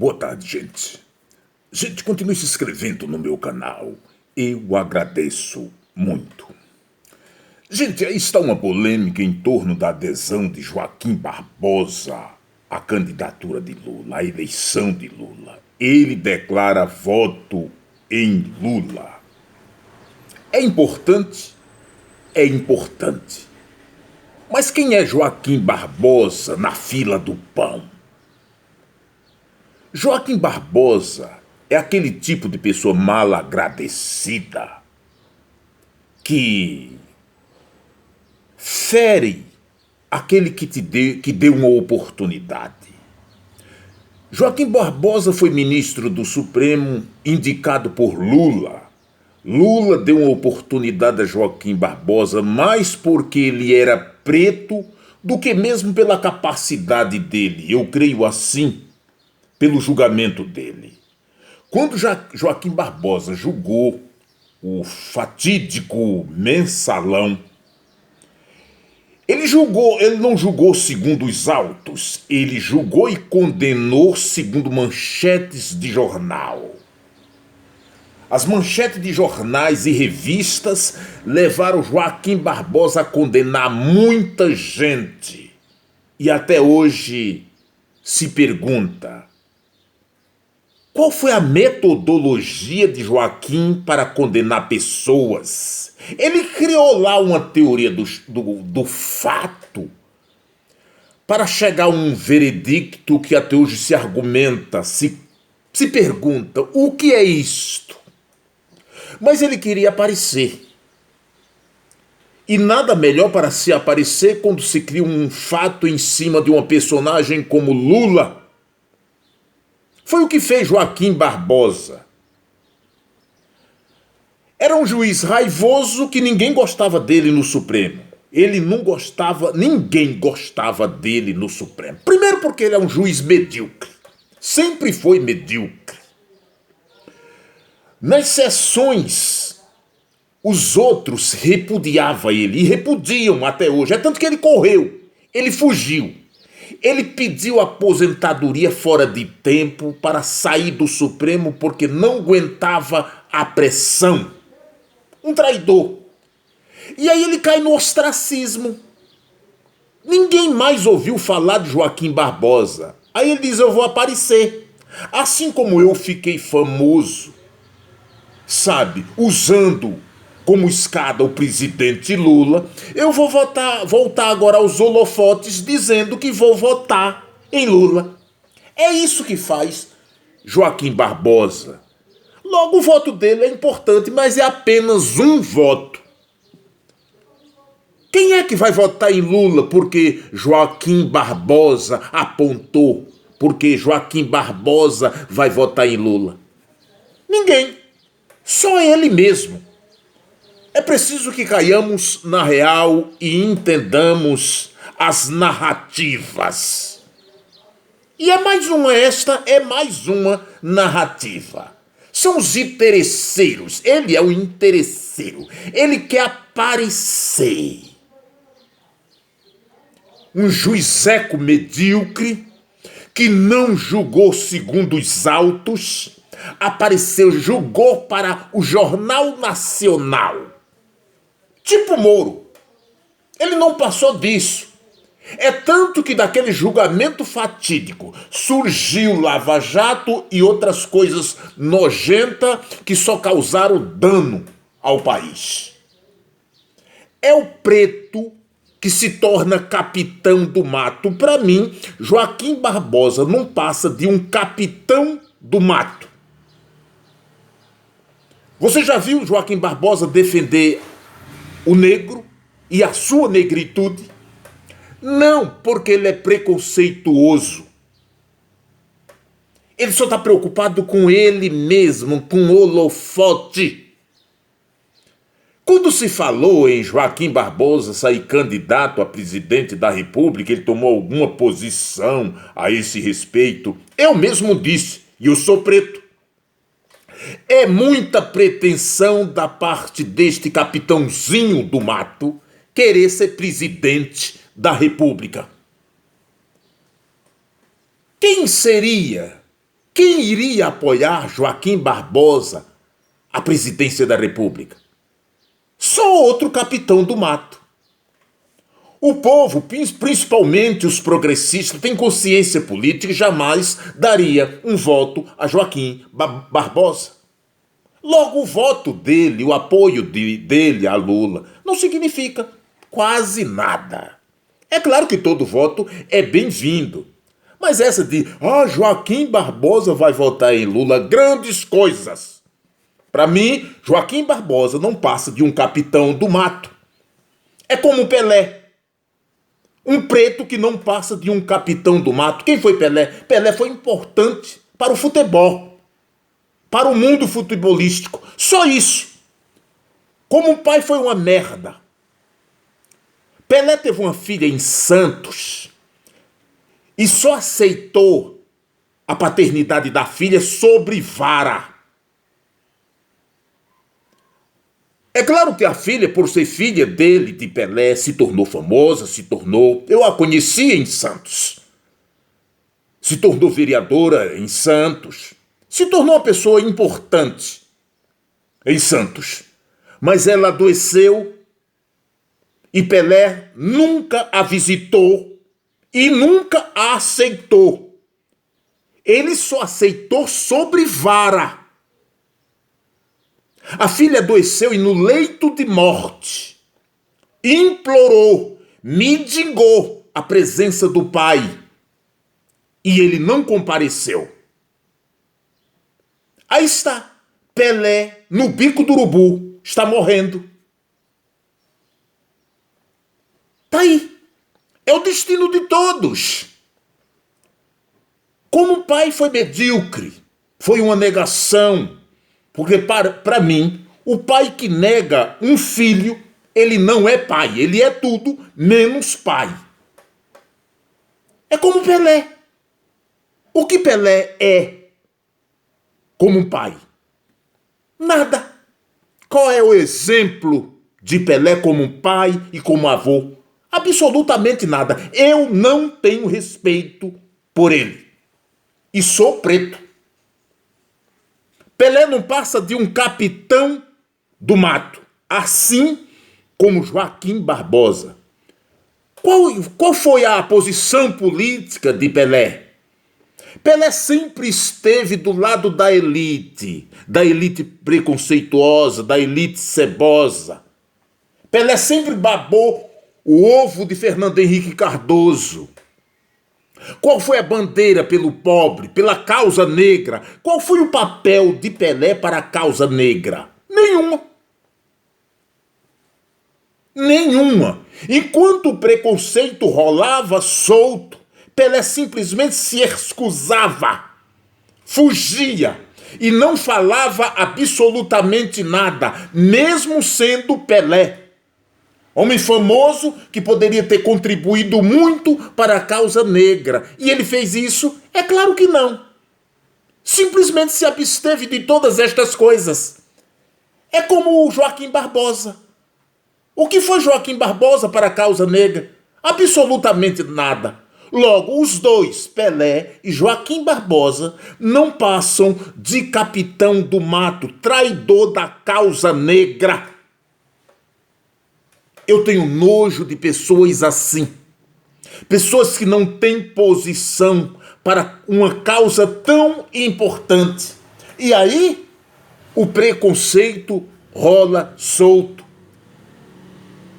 Boa tarde, gente. Gente, continue se inscrevendo no meu canal. Eu agradeço muito. Gente, aí está uma polêmica em torno da adesão de Joaquim Barbosa à candidatura de Lula, à eleição de Lula. Ele declara voto em Lula. É importante? É importante. Mas quem é Joaquim Barbosa na fila do pão? Joaquim Barbosa é aquele tipo de pessoa mal agradecida que fere aquele que deu uma oportunidade. Joaquim Barbosa foi ministro do Supremo indicado por Lula. Lula deu uma oportunidade a Joaquim Barbosa mais porque ele era preto do que mesmo pela capacidade dele. Eu creio assim, pelo julgamento dele. Quando Joaquim Barbosa julgou o fatídico mensalão, ele não julgou segundo os autos, ele julgou e condenou segundo manchetes de jornal. As manchetes de jornais e revistas levaram Joaquim Barbosa a condenar muita gente. E até hoje se pergunta: qual foi a metodologia de Joaquim para condenar pessoas? Ele criou lá uma teoria do fato para chegar a um veredicto que até hoje se argumenta, se pergunta: o que é isto? Mas ele queria aparecer. E nada melhor para se aparecer quando se cria um fato em cima de uma personagem como Lula. Foi o que fez Joaquim Barbosa. Era um juiz raivoso que ninguém gostava dele no Supremo. Ninguém gostava dele no Supremo. Primeiro porque ele é um juiz medíocre. Sempre foi medíocre. Nas sessões, os outros repudiavam ele, e repudiam até hoje. É tanto que ele correu, ele fugiu. Ele pediu aposentadoria fora de tempo para sair do Supremo porque não aguentava a pressão. Um traidor. E aí ele cai no ostracismo. Ninguém mais ouviu falar de Joaquim Barbosa. Aí ele diz: eu vou aparecer. Assim como eu fiquei famoso, sabe, usando como escada o presidente Lula, eu vou voltar agora aos holofotes dizendo que vou votar em Lula. É isso que faz Joaquim Barbosa. Logo, o voto dele é importante, mas é apenas um voto. Quem é que vai votar em Lula porque Joaquim Barbosa apontou? Porque Joaquim Barbosa vai votar em Lula? Ninguém. Só ele mesmo. É preciso que caiamos na real e entendamos as narrativas. E esta é mais uma narrativa. São os interesseiros. Ele é o interesseiro. Ele quer aparecer. Um juizeco medíocre que não julgou segundo os autos, apareceu, julgou para o Jornal Nacional. Tipo Moro. Ele não passou disso. É tanto que daquele julgamento fatídico surgiu Lava Jato e outras coisas nojentas que só causaram dano ao país. É o preto que se torna capitão do mato. Para mim, Joaquim Barbosa não passa de um capitão do mato. Você já viu Joaquim Barbosa defender o negro e a sua negritude? Não, porque ele é preconceituoso. Ele só está preocupado com ele mesmo, com o holofote. Quando se falou em Joaquim Barbosa sair candidato a presidente da República, ele tomou alguma posição a esse respeito. Eu mesmo disse, e eu sou preto. É muita pretensão da parte deste capitãozinho do mato querer ser presidente da República. Quem seria Quem iria apoiar Joaquim Barbosa à presidência da República? Só outro capitão do mato. O povo, principalmente os progressistas, tem consciência política e jamais daria um voto a Joaquim Barbosa. Logo, o voto dele, o apoio dele a Lula, não significa quase nada. É claro que todo voto é bem-vindo. Mas essa de, Joaquim Barbosa vai votar em Lula, grandes coisas. Para mim, Joaquim Barbosa não passa de um capitão do mato. É como Pelé. Um preto que não passa de um capitão do mato. Quem foi Pelé? Pelé foi importante para o futebol, para o mundo futebolístico. Só isso. Como o pai foi uma merda. Pelé teve uma filha em Santos e só aceitou a paternidade da filha sobre vara. É claro que a filha, por ser filha dele, de Pelé, se tornou famosa, eu a conheci em Santos. Se tornou vereadora em Santos. Se tornou uma pessoa importante em Santos. Mas ela adoeceu e Pelé nunca a visitou e nunca a aceitou. Ele só aceitou sobre vara. A filha adoeceu e no leito de morte implorou, mendigou a presença do pai e ele não compareceu. Aí está Pelé no bico do urubu, está morrendo. Está aí. É o destino de todos. Como o pai foi medíocre, foi uma negação. Porque para mim, o pai que nega um filho, ele não é pai. Ele é tudo menos pai. É como Pelé. O que Pelé é como um pai? Nada. Qual é o exemplo de Pelé como um pai e como avô? Absolutamente nada. Eu não tenho respeito por ele. E sou preto. Pelé não passa de um capitão do mato, assim como Joaquim Barbosa. Qual foi a posição política de Pelé? Pelé sempre esteve do lado da elite preconceituosa, da elite cebosa. Pelé sempre babou o ovo de Fernando Henrique Cardoso. Qual foi a bandeira pelo pobre, pela causa negra? Qual foi o papel de Pelé para a causa negra? Nenhuma. Nenhuma. Enquanto o preconceito rolava solto, Pelé simplesmente se excusava, fugia e não falava absolutamente nada, mesmo sendo Pelé. Homem famoso que poderia ter contribuído muito para a causa negra. E ele fez isso? É claro que não. Simplesmente se absteve de todas estas coisas. É como o Joaquim Barbosa. O que foi Joaquim Barbosa para a causa negra? Absolutamente nada. Logo, os dois, Pelé e Joaquim Barbosa, não passam de capitão do mato, traidor da causa negra. Eu tenho nojo de pessoas assim. Pessoas que não têm posição para uma causa tão importante. E aí, o preconceito rola solto.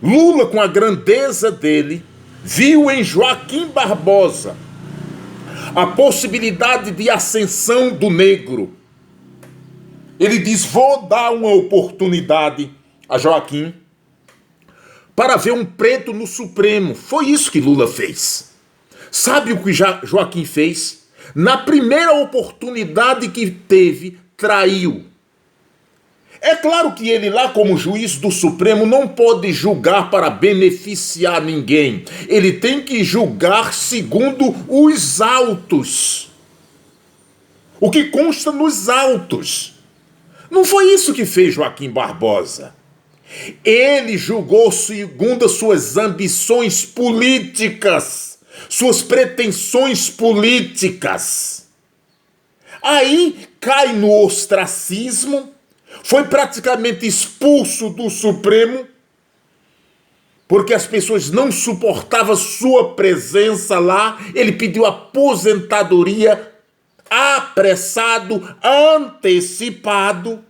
Lula, com a grandeza dele, viu em Joaquim Barbosa a possibilidade de ascensão do negro. Ele diz, vou dar uma oportunidade a Joaquim para ver um preto no Supremo. Foi isso que Lula fez. Sabe o que Joaquim fez? Na primeira oportunidade que teve, traiu. É claro que ele lá, como juiz do Supremo, não pode julgar para beneficiar ninguém. Ele tem que julgar segundo os autos. O que consta nos autos. Não foi isso que fez Joaquim Barbosa. Ele julgou segundo as suas ambições políticas, suas pretensões políticas. Aí cai no ostracismo, foi praticamente expulso do Supremo, porque as pessoas não suportavam sua presença lá. Ele pediu aposentadoria apressado, antecipado.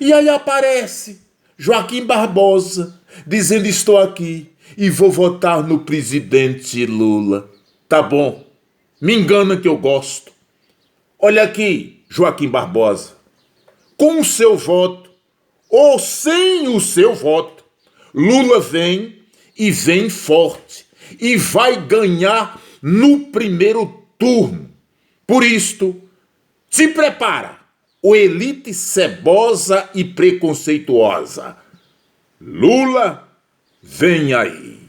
E aí aparece Joaquim Barbosa, dizendo: estou aqui e vou votar no presidente Lula. Tá bom, me engana que eu gosto. Olha aqui, Joaquim Barbosa, com o seu voto ou sem o seu voto, Lula vem e vem forte e vai ganhar no primeiro turno. Por isto, se prepara, o elite cebosa e preconceituosa. Lula vem aí.